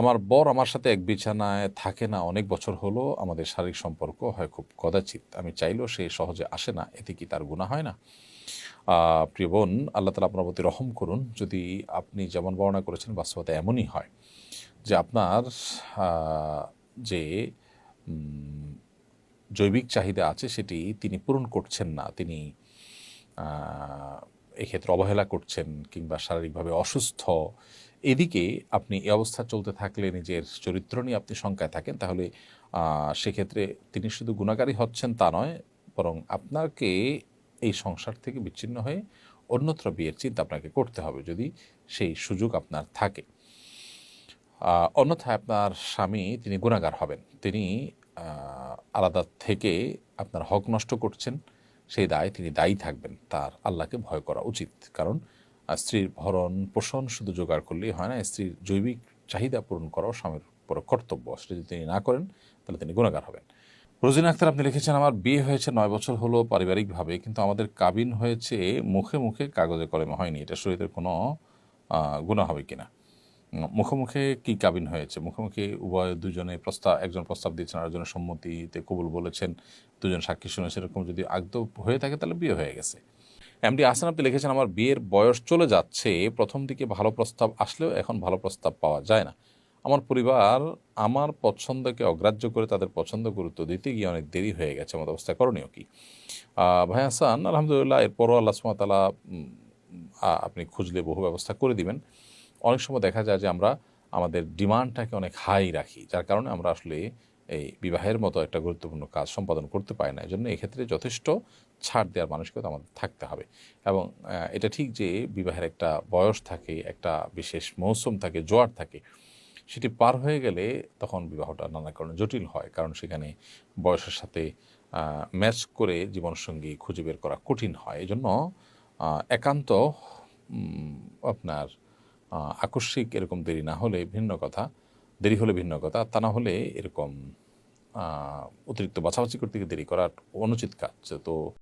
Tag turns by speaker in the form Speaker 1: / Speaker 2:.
Speaker 1: আমার বর আমার সাথে এক বিছানায় থাকে না অনেক বছর হলো। আমাদের শারীরিক সম্পর্ক হয় খুব কদাচিৎ। আমি চাইলেও সে সহজে আসে না। এতে কি তার গুনাহ হয় না? প্রিয় বোন, আল্লাহ তাআলা আপনার প্রতি রহম করুন। যদি আপনি যেমন বর্ণনা করেছেন বাস্তবতা এমনই হয় যে আপনার আ যে উম জৈবিক চাহিদা আছে সেটি তিনি পূরণ করছেন না। তিনি আ এক্ষেত্রে অবহেলা করছেন কিংবা শারীরিকভাবে অসুস্থ। এদিকে আপনি এ অবস্থা চলতে থাকলে নিজের চরিত্র নিয়ে আপনি শঙ্কায় থাকেন, তাহলে সেক্ষেত্রে তিনি শুধু গুনাহগারই হচ্ছেন তা নয়, বরং আপনাকে এই সংসার থেকে বিচ্ছিন্ন হয়ে অন্যত্র বিয়ের চিন্তা আপনাকে করতে হবে, যদি সেই সুযোগ আপনার থাকে। অন্যথায় আপনার স্বামী তিনি গুনাহগার হবেন। তিনি আ আলাদা থেকে আপনার হক নষ্ট করছেন। সেই দায়ে তিনি দায়ী থাকবেন। তার আল্লাহকে ভয় করা উচিত। কারণ স্ত্রীর ভরণ-পোষণ শুধু জোগাড় করলেই হয় না, স্ত্রীর জৈবিক চাহিদা পূরণ করাও স্বামীর বড় কর্তব্য। সেটা যদি তিনি না করেন, তাহলে তিনি গুনাহগার হবেন। রোজিনা আক্তার আপনি লিখেছেন, আমার বিয়ে হয়েছে ৯ বছর হলো পারিবারিকভাবে, কিন্তু আমাদের কাবিন হয়েছে মুখে, মুখে, কাগজে কলমে হয়নি। এটা শরীয়তের কোনো গুনাহ হবে কিনা? মুখোমুখি কি কাবিন হয়েছে? মুখোমুখি উভয় দুজনে একজন প্রস্তাব দিয়েছেন, আরেকজনের সম্মতিতে কবুল বলেছেন, দুজন সাক্ষী শুনেছেন, এরকম যদি আদৌ হয়ে থাকে তাহলে বিয়ে হয়ে গেছে। এমডি আহসান আপনি লিখেছেন, আমার বিয়ের বয়স চলে যাচ্ছে। প্রথম দিকে ভালো প্রস্তাব আসলেও এখন ভালো প্রস্তাব পাওয়া যায় না। আমার পরিবার আমার পছন্দকে অগ্রাহ্য করে তাদের পছন্দ গুরুত্ব দিতে গিয়ে অনেক দেরি হয়ে গেছে। এমত অবস্থায় করণীয় কি? ভাই হাসান, আলহামদুলিল্লাহ, এরপরও আল্লাহ সুবহানাহু ওয়া তাআলা আপনি খুঁজলে বহু ব্যবস্থা করে দিবেন। অনেক সময় দেখা যায় যে আমরা আমাদের ডিমান্ডটাকে অনেক হাই রাখি, যার কারণে আমরা আসলে এই বিবাহের মতো একটা গুরুত্বপূর্ণ কাজ সম্পাদন করতে পারি না। এজন্য এক্ষেত্রে যথেষ্ট ছাড় দেওয়ার মানসিকতা আমাদের থাকতে হবে। এবং এটা ঠিক যে বিবাহের একটা বয়স থাকে, একটা বিশেষ মৌসুম থাকে, জোয়ার থাকে। সেটি পার হয়ে গেলে তখন বিবাহটা নানা কারণে জটিল হয়। কারণ সেখানে বয়সের সাথে ম্যাচ করে জীবনসঙ্গী খুঁজে বের করা কঠিন হয়। এজন্য একান্ত উম আপনার আকস্মিক এরকম দেরি না হলে ভিন্ন কথা, দেরি হলে ভিন্ন কথা। তা না হলে এরকম আ অতিরিক্ত বাছাবাছি করতে গিয়ে দেরি করা অনুচিত কাজ। তো